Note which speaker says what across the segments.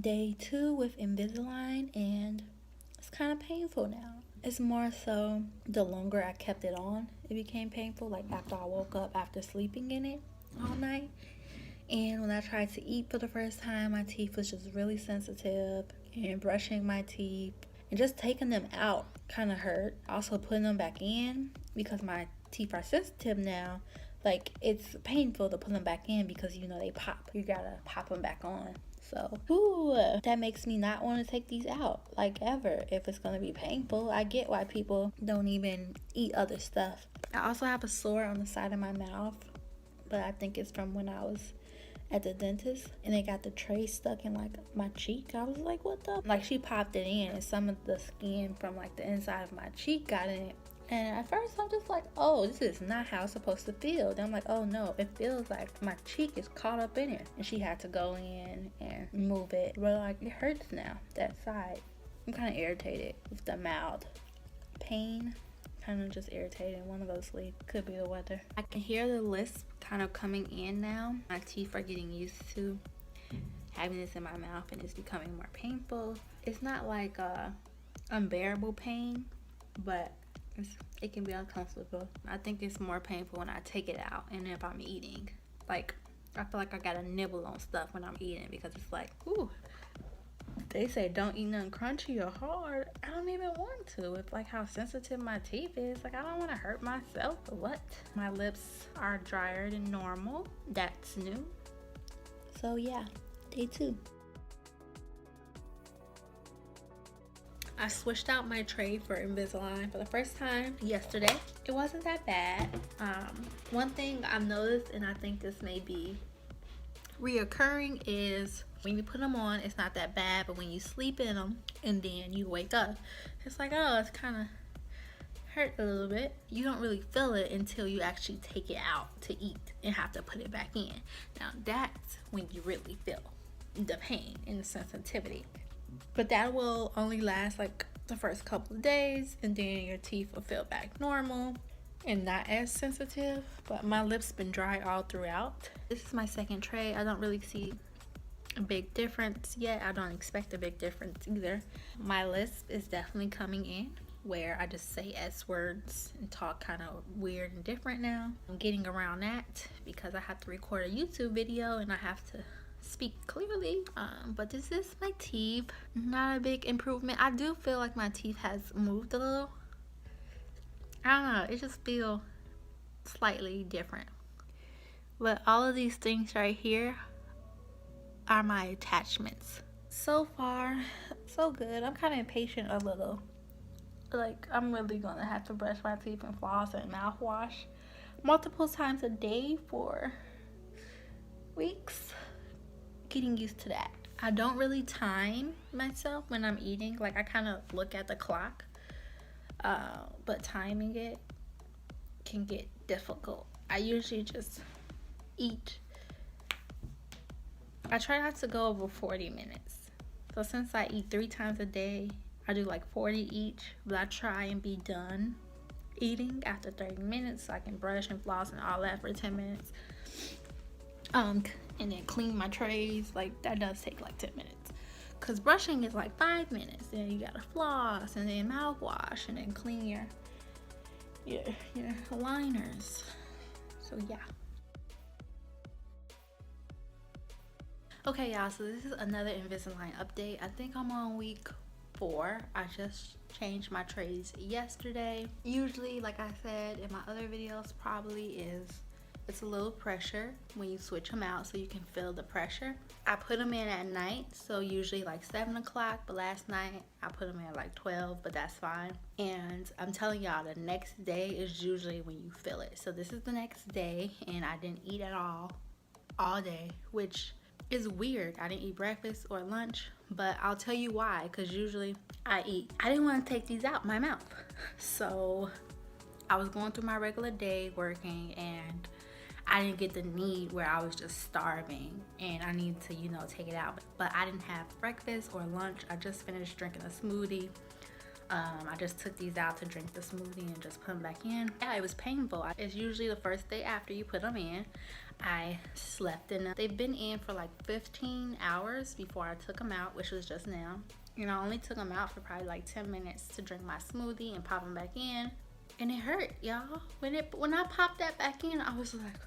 Speaker 1: day 2 with Invisalign, and it's kind of painful now. It's more so the longer I kept it on, it became painful. Like after I woke up after sleeping in it all night. And when I tried to eat for the first time, my teeth was just really sensitive, and brushing my teeth and just taking them out kind of hurt. Also putting them back in, because my teeth are sensitive now. Like, it's painful to put them back in because, you know, they pop. You gotta pop them back on. So, that makes me not want to take these out, like, ever. If it's gonna be painful, I get why people don't even eat other stuff. I also have a sore on the side of my mouth, but I think it's from when I was at the dentist, and they got the tray stuck in like my cheek. I was like, what the? Like, she popped it in, and some of the skin from like the inside of my cheek got in it. And at first I'm just like, oh, this is not how it's supposed to feel. Then I'm like, oh no, it feels like my cheek is caught up in it. And she had to go in and move it. But like, it hurts now, that side. I'm kind of irritated with the mild pain. Kind of just irritated. Want to go to sleep. Could be the weather. I can hear the lisp kind of coming in now. My teeth are getting used to having this in my mouth, and it's becoming more painful. It's not like unbearable pain, but it can be uncomfortable. I think it's more painful when I take it out and if I'm eating. Like, I feel like I gotta nibble on stuff when I'm eating, because it's like, ooh. They say don't eat nothing crunchy or hard. I don't even want to. It's like how sensitive my teeth is. Like, I don't want to hurt myself or what. My lips are drier than normal. That's new. So yeah, day 2. I switched out my tray for Invisalign for the first time yesterday. It wasn't that bad. One thing I've noticed, and I think this may be reoccurring, is when you put them on, it's not that bad, but when you sleep in them and then you wake up, it's like, oh, it's kind of hurt a little bit. You don't really feel it until you actually take it out to eat and have to put it back in. Now that's when you really feel the pain and the sensitivity. But that will only last like the first couple of days, and then your teeth will feel back normal and not as sensitive. But my lips been dry all throughout. This is my second tray. I don't really see a big difference yet. I don't expect a big difference either. My lisp is definitely coming in, where I just say S words and talk kind of weird and different now. I'm getting around that because I have to record a YouTube video and I have to speak clearly. But this is my teeth. Not a big improvement. I do feel like my teeth has moved a little. I don't know, it just feels slightly different. But all of these things right here are my attachments. So far, so good. I'm kind of impatient a little. Like, I'm really gonna have to brush my teeth and floss and mouthwash multiple times a day for weeks. Getting used to that. I don't really time myself when I'm eating. Like, I kind of look at the clock, but timing it can get difficult. I usually just eat. I try not to go over 40 minutes. So since I eat 3 times a day, I do like 40 each, but I try and be done eating after 30 minutes so I can brush and floss and all that for 10 minutes. And then clean my trays. Like, that does take like 10 minutes. Cause brushing is like 5 minutes. Then you gotta floss and then mouthwash and then clean your aligners. So yeah. Okay, y'all, so this is another Invisalign update. I think I'm on week 4. I just changed my trays yesterday. Usually, like I said in my other videos, probably it's a little pressure when you switch them out, so you can feel the pressure. I put them in at night, so usually like 7 o'clock, but last night I put them in at like 12, but that's fine. And I'm telling y'all, the next day is usually when you feel it. So this is the next day, and I didn't eat at all day, which is weird. I didn't eat breakfast or lunch, but I'll tell you why, because usually I eat. I didn't want to take these out my mouth. So I was going through my regular day working, and I didn't get the need where I was just starving and I needed to, take it out. But I didn't have breakfast or lunch. I just finished drinking a smoothie. I just took these out to drink the smoothie and just put them back in. Yeah, it was painful. It's usually the first day after you put them in. I slept in them. They've been in for like 15 hours before I took them out, which was just now. You know, I only took them out for probably like 10 minutes to drink my smoothie and pop them back in. And it hurt, y'all. When I popped that back in, I was like,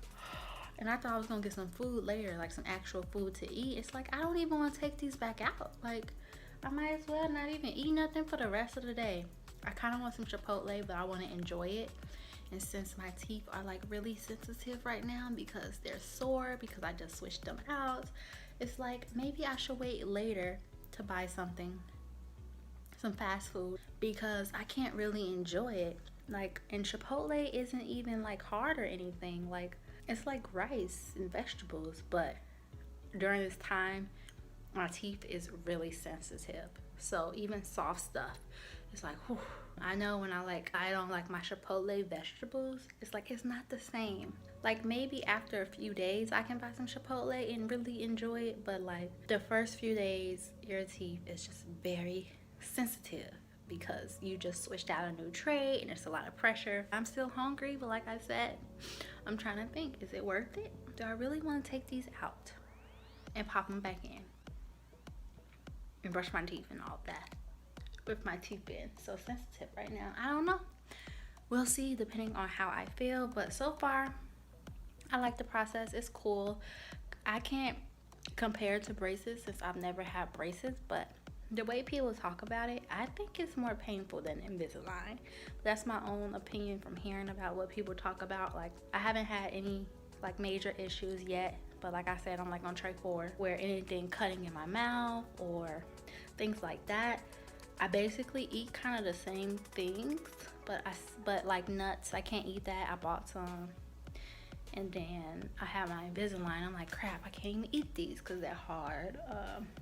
Speaker 1: and I thought I was gonna get some food later, like some actual food to eat. It's like, I don't even want to take these back out. Like, I might as well not even eat nothing for the rest of the day. I kind of want some Chipotle, but I want to enjoy it. And since my teeth are like really sensitive right now because they're sore, because I just switched them out, it's like maybe I should wait later to buy something, some fast food, because I can't really enjoy it. Like, and Chipotle isn't even like hard or anything. Like, it's like rice and vegetables, but during this time, my teeth is really sensitive. So even soft stuff, it's like, whew. I know when I don't like my Chipotle vegetables, it's like, it's not the same. Like, maybe after a few days I can buy some Chipotle and really enjoy it, but like the first few days, your teeth is just very sensitive because you just switched out a new tray and it's a lot of pressure. I'm still hungry, but like I said, I'm trying to think, is it worth it? Do I really want to take these out and pop them back in and brush my teeth and all that with my teeth being so sensitive right now? I don't know. We'll see depending on how I feel, but so far I like the process. It's cool. I can't compare to braces since I've never had braces, but the way people talk about it, I think it's more painful than Invisalign. That's my own opinion from hearing about what people talk about. Like, I haven't had any like major issues yet, but like I said, I'm like on tray 4 where anything cutting in my mouth or things like that. I basically eat kind of the same things, but like nuts, I can't eat that. I bought some, and then I have my Invisalign. I'm like, crap, I can't even eat these because they're hard.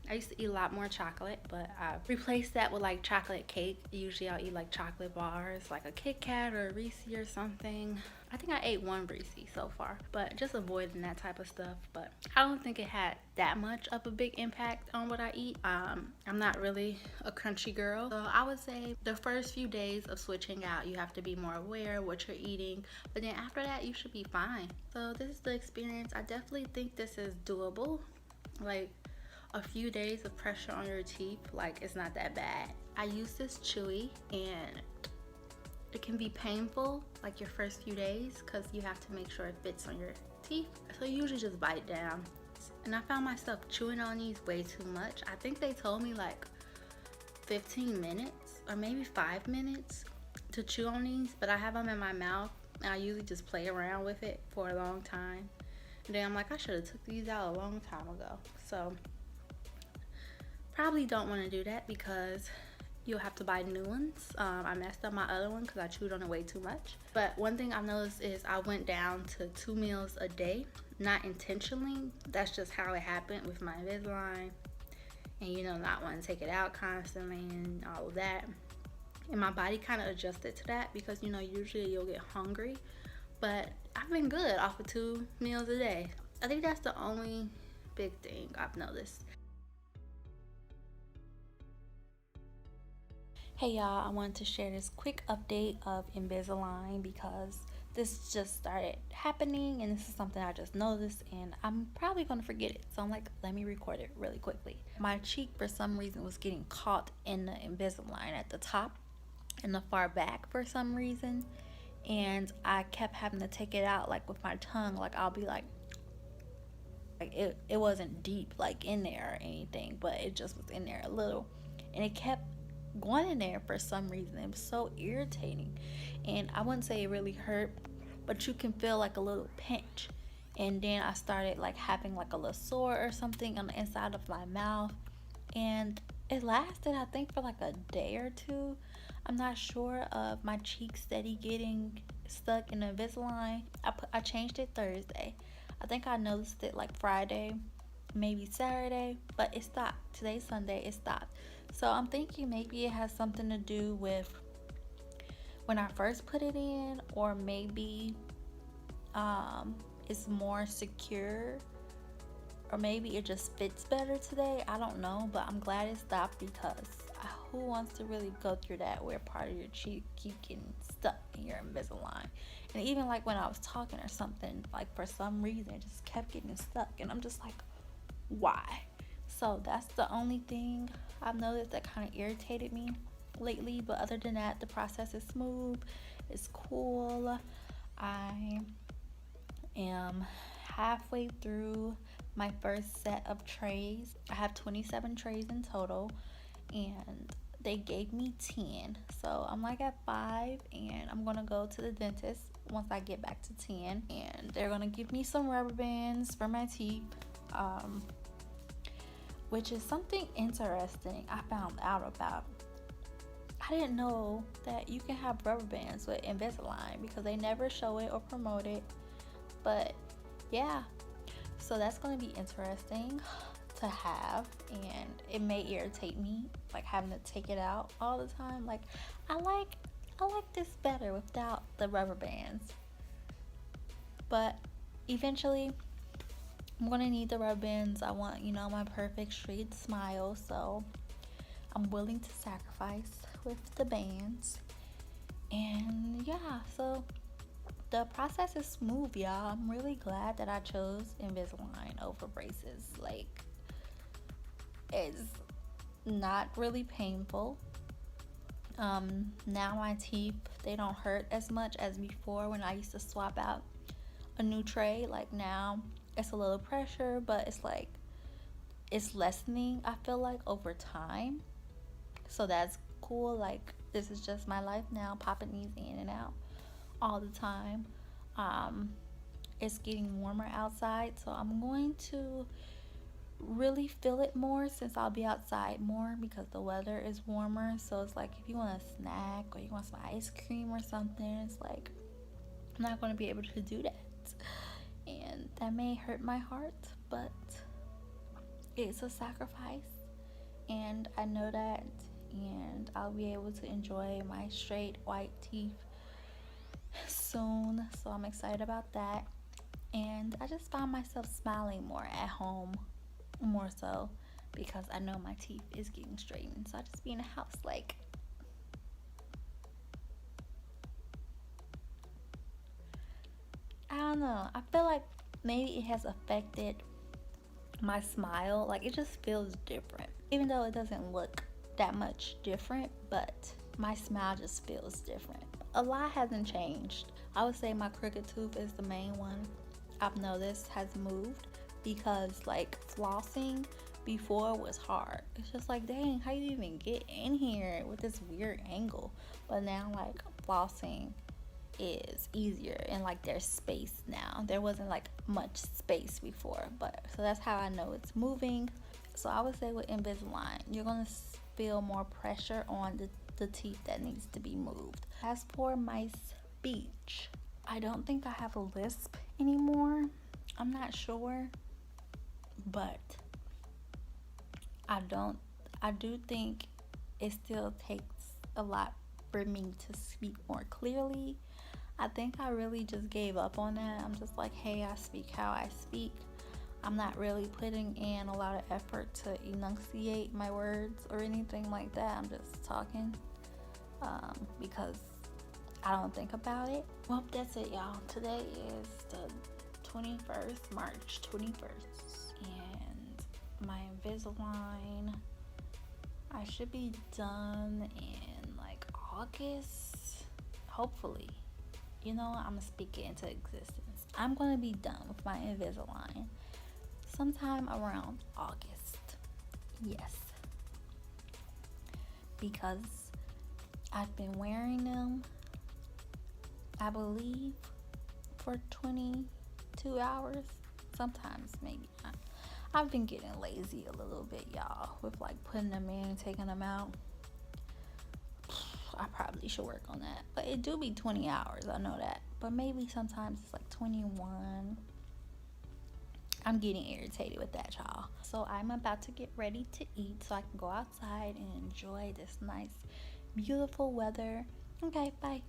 Speaker 1: I used to eat a lot more chocolate, but I replaced that with like chocolate cake. Usually I'll eat like chocolate bars, like a Kit Kat or a Reese or something. I think I ate one Reese so far, but just avoiding that type of stuff. But I don't think it had that much of a big impact on what I eat. I'm not really a crunchy girl. So I would say the first few days of switching out, you have to be more aware of what you're eating. But then after that, you should be fine. So this is the experience. I definitely think this is doable. Like, a few days of pressure on your teeth, like, it's not that bad. I use this Chewy, and it can be painful like your first few days because you have to make sure it fits on your teeth. So you usually just bite down. And I found myself chewing on these way too much. I think they told me like 15 minutes or maybe 5 minutes to chew on these, but I have them in my mouth and I usually just play around with it for a long time. And then I'm like, I should have took these out a long time ago. So probably don't want to do that because you'll have to buy new ones. I messed up my other one because I chewed on it way too much. But one thing I've noticed is I went down to 2 meals a day, not intentionally. That's just how it happened with my Invisalign. And you know, not wanting to take it out constantly and all of that. And my body kind of adjusted to that because, you know, usually you'll get hungry. But I've been good off of 2 meals a day. I think that's the only big thing I've noticed. Hey y'all, I wanted to share this quick update of Invisalign because this just started happening and this is something I just noticed and I'm probably going to forget it. So I'm like, let me record it really quickly. My cheek for some reason was getting caught in the Invisalign at the top and the far back for some reason. And I kept having to take it out like with my tongue. Like I'll be like it wasn't deep like in there or anything, but it just was in there a little. And it kept going in there for some reason. It was so irritating, and I wouldn't say it really hurt, but you can feel like a little pinch. And then I started like having like a little sore or something on the inside of my mouth, and it lasted I think for like a day or two. I'm not sure of my cheek steady getting stuck in the Invisalign. I changed it Thursday. I think I noticed it like Friday, maybe Saturday, but it stopped. Today's Sunday, it stopped. So I'm thinking maybe it has something to do with when I first put it in, or maybe it's more secure, or maybe it just fits better today. I don't know, but I'm glad it stopped because who wants to really go through that where part of your cheek keep getting stuck in your Invisalign? And even like when I was talking or something, like for some reason it just kept getting stuck, and I'm just like, why? So that's the only thing I've noticed that kind of irritated me lately. But other than that, the process is smooth, it's cool. I am halfway through my first set of trays. I have 27 trays in total, and they gave me 10. So I'm like at 5, and I'm gonna go to the dentist once I get back to 10, and they're gonna give me some rubber bands for my teeth. Which is something interesting I found out about. I didn't know that you can have rubber bands with Invisalign because they never show it or promote it. But yeah, so that's going to be interesting to have, and it may irritate me like having to take it out all the time. Like I like this better without the rubber bands. But eventually I'm gonna need the rubber bands. I want, my perfect straight smile, so I'm willing to sacrifice with the bands. And yeah, so the process is smooth, y'all. I'm really glad that I chose Invisalign over braces. Like, it's not really painful. Now my teeth, they don't hurt as much as before when I used to swap out a new tray. Like now it's a little pressure, but it's like it's lessening, I feel like, over time. So that's cool. Like this is just my life now, popping these in and out all the time. It's getting warmer outside, so I'm going to really feel it more since I'll be outside more because the weather is warmer. So it's like if you want a snack or you want some ice cream or something, it's like I'm not going to be able to do that. And that may hurt my heart, but it's a sacrifice, and I know that, and I'll be able to enjoy my straight white teeth soon, so I'm excited about that. And I just found myself smiling more at home, more so because I know my teeth is getting straightened. So I just be in the house like, I don't know, I feel like maybe it has affected my smile. Like it just feels different, even though it doesn't look that much different, but my smile just feels different. A lot hasn't changed. I would say my crooked tooth is the main one I've noticed has moved, because like flossing before was hard. It's just like, dang, how you even get in here with this weird angle? But now like flossing is easier, and like there's space now. There wasn't like much space before, but so that's how I know it's moving. So I would say with Invisalign, you're gonna feel more pressure on the teeth that needs to be moved. As for my speech, I don't think I have a lisp anymore. I'm not sure, but I do think it still takes a lot for me to speak more clearly. I think I really just gave up on that. I'm just like, hey, I speak how I speak. I'm not really putting in a lot of effort to enunciate my words or anything like that. I'm just talking because I don't think about it. Well, that's it, y'all. Today is the 21st, March 21st, and my Invisalign, I should be done in like August, hopefully. I'm gonna speak it into existence. I'm gonna be done with my Invisalign sometime around August. Yes, because I've been wearing them, I believe, for 22 hours. Sometimes maybe not. I've been getting lazy a little bit, y'all, with like putting them in, taking them out. I probably should work on that. But it do be 20 hours, I know that. But maybe sometimes it's like 21. I'm getting irritated with that, y'all. So I'm about to get ready to eat so I can go outside and enjoy this nice, beautiful weather. Okay, bye.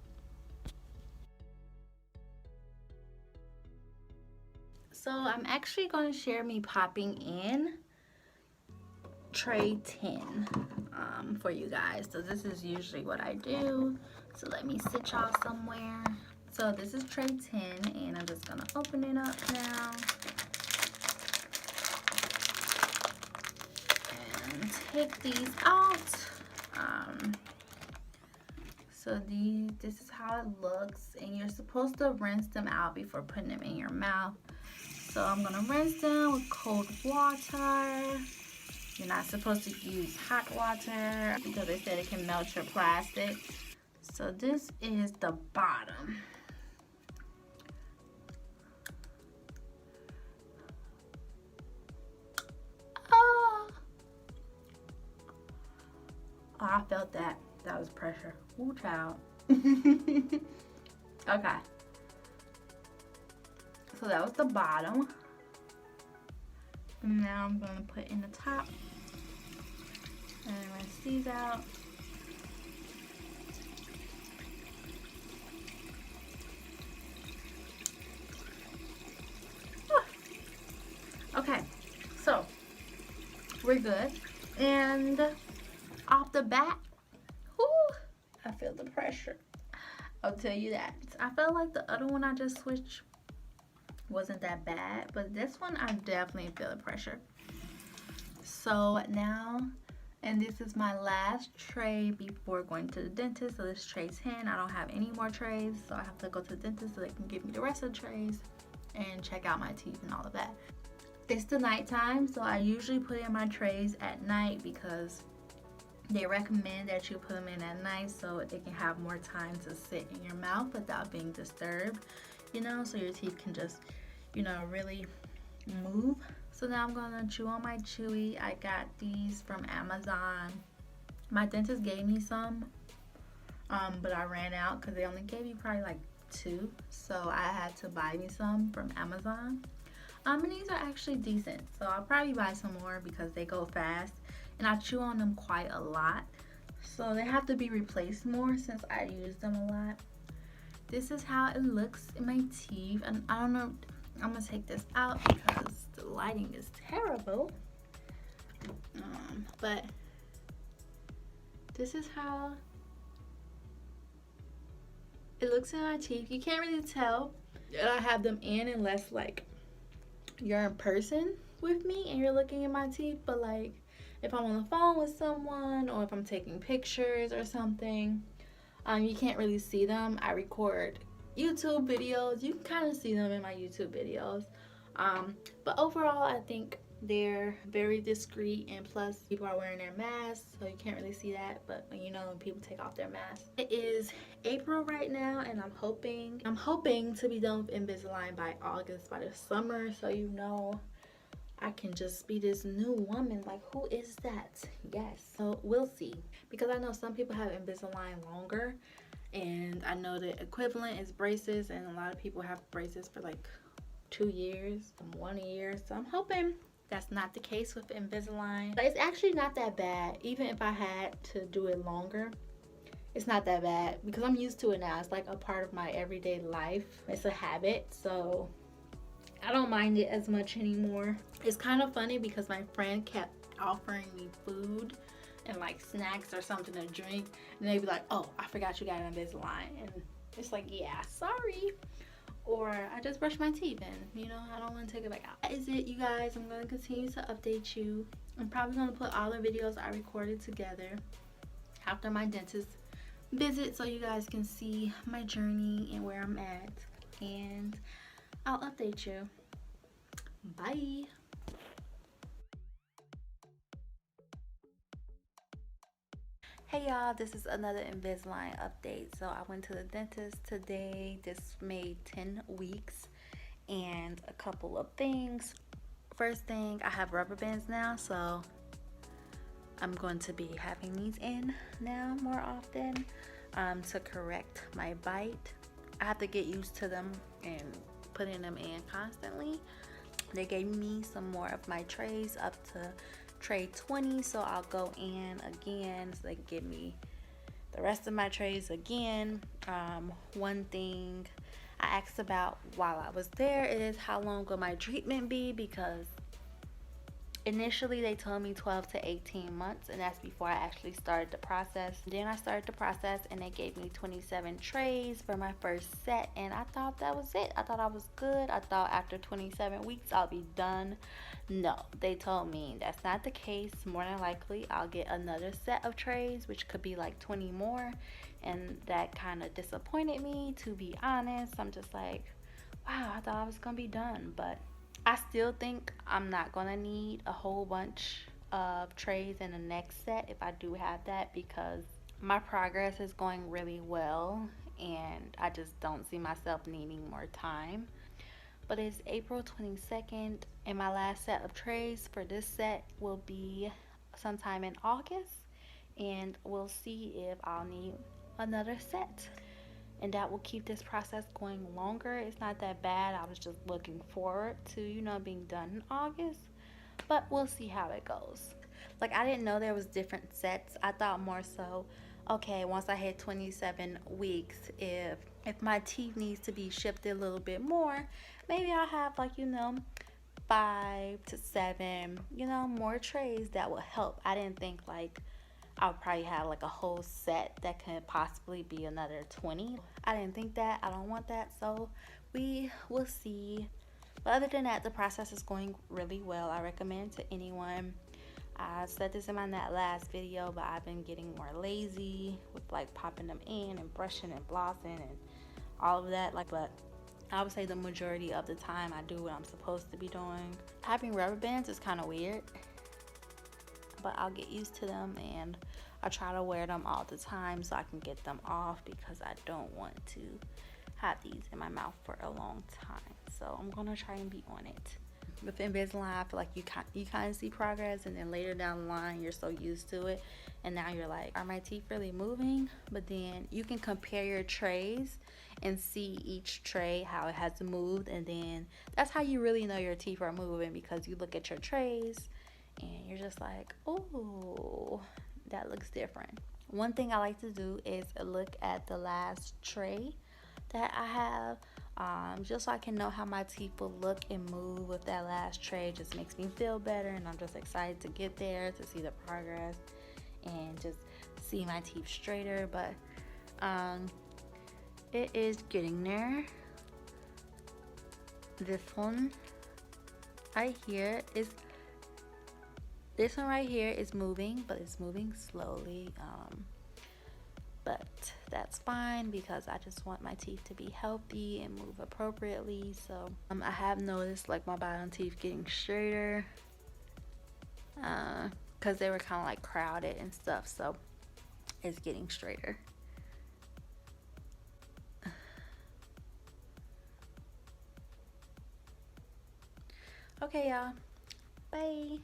Speaker 1: So I'm actually going to share me popping in tray 10 for you guys. So this is usually what I do. So let me sit y'all somewhere. So this is tray 10, and I'm just gonna open it up now. And take these out. So this is how it looks, and you're supposed to rinse them out before putting them in your mouth. So I'm gonna rinse them with cold water. You're not supposed to use hot water because they said it can melt your plastic. So this is the bottom. Oh, I felt that. That was pressure. Ooh, child. Okay. So that was the bottom. And now I'm going to put in the top. And rinse these out. Okay, so we're good. And off the bat, whoo, I feel the pressure. I'll tell you that. I felt like the other one I just switched wasn't that bad, but this one I definitely feel the pressure. So now, and this is my last tray before going to the dentist. So this tray's 10. I don't have any more trays, so I have to go to the dentist so they can give me the rest of the trays and check out my teeth and all of that. It's the nighttime, so I usually put in my trays at night because they recommend that you put them in at night so it can have more time to sit in your mouth without being disturbed, you know, so your teeth can just, you know, really move. So now I'm gonna chew on my chewy. I got these from Amazon. My dentist gave me some, but I ran out because they only gave you probably like 2, so I had to buy me some from Amazon. And these are actually decent, so I'll probably buy some more because they go fast, and I chew on them quite a lot, so they have to be replaced more since I use them a lot. This is how it looks in my teeth, and I don't know, I'm gonna take this out because the lighting is terrible, but this is how it looks in my teeth. You can't really tell that I have them in unless like you're in person with me and you're looking at my teeth, but like if I'm on the phone with someone or if I'm taking pictures or something, you can't really see them. I record YouTube videos. You can kind of see them in my YouTube videos, but overall I think they're very discreet, and plus people are wearing their masks, so you can't really see that. But you know, when people take off their masks. It is April right now, and I'm hoping to be done with Invisalign by August, by the summer, so you know I can just be this new woman. Like, who is that? Yes, so we'll see, because I know some people have Invisalign longer, and I know the equivalent is braces, and a lot of people have braces for like 2 years, 1 year. So I'm hoping that's not the case with Invisalign. But it's actually not that bad. Even if I had to do it longer, it's not that bad because I'm used to it now. It's like a part of my everyday life. It's a habit, so I don't mind it as much anymore. It's kind of funny because my friend kept offering me food and like snacks or something to drink, and they'd be like, oh, I forgot you got an Invisalign, and it's like, yeah, sorry. Or I just brush my teeth and, you know, I don't want to take it back out. That is it, you guys. I'm going to continue to update you. I'm probably going to put all the videos I recorded together after my dentist visit so you guys can see my journey and where I'm at. And I'll update you. Bye. Hey y'all, this is another Invisalign update. So I went to the dentist today. This made 10 weeks, and a couple of things. First thing, I have rubber bands now, so I'm going to be having these in now more often to correct my bite. I have to get used to them and putting them in constantly. They gave me some more of my trays up to tray 20, so I'll go in again so they can give me the rest of my trays again. One thing I asked about while I was there is how long will my treatment be, because Initially, they told me 12 to 18 months, and that's before I actually started the process. Then I started the process, and they gave me 27 trays for my first set, and I thought that was it. I thought I was good. I thought after 27 weeks, I'll be done. No, they told me that's not the case. More than likely, I'll get another set of trays, which could be like 20 more, and that kind of disappointed me, to be honest. I'm just like, wow, I thought I was gonna be done, but I still think I'm not gonna need a whole bunch of trays in the next set if I do have that, because my progress is going really well and I just don't see myself needing more time. But it's April 22nd, and my last set of trays for this set will be sometime in August, and we'll see if I'll need another set, and that will keep this process going longer. It's not that bad. I was just looking forward to, being done in August, but we'll see how it goes. Like, I didn't know there was different sets. I thought more so, okay, once I hit 27 weeks, if my teeth needs to be shifted a little bit more, maybe I'll have, like, 5 to 7, more trays that will help. I didn't think like I'll probably have like a whole set that could possibly be another 20. I didn't think that. I don't want that. So we will see. But other than that, the process is going really well. I recommend to anyone. I said this in my last video, but I've been getting more lazy with like popping them in and brushing and flossing and all of that. But I would say the majority of the time I do what I'm supposed to be doing. Having rubber bands is kind of weird, but I'll get used to them, and I try to wear them all the time so I can get them off, because I don't want to have these in my mouth for a long time. So I'm gonna try and be on it. With Invisalign, I feel like you kind of see progress, and then later down the line you're so used to it, and now you're like, are my teeth really moving? But then you can compare your trays and see each tray how it has moved, and then that's how you really know your teeth are moving, because you look at your trays and you're just like, oh, that looks different. One thing I like to do is look at the last tray that I have, just so I can know how my teeth will look and move with that last tray. It just makes me feel better, and I'm just excited to get there, to see the progress and just see my teeth straighter. But it is getting there. This one right here is This one right here is moving, but it's moving slowly. But that's fine, because I just want my teeth to be healthy and move appropriately. So I have noticed like my bottom teeth getting straighter, because they were kind of like crowded and stuff. So it's getting straighter. Okay, y'all. Bye.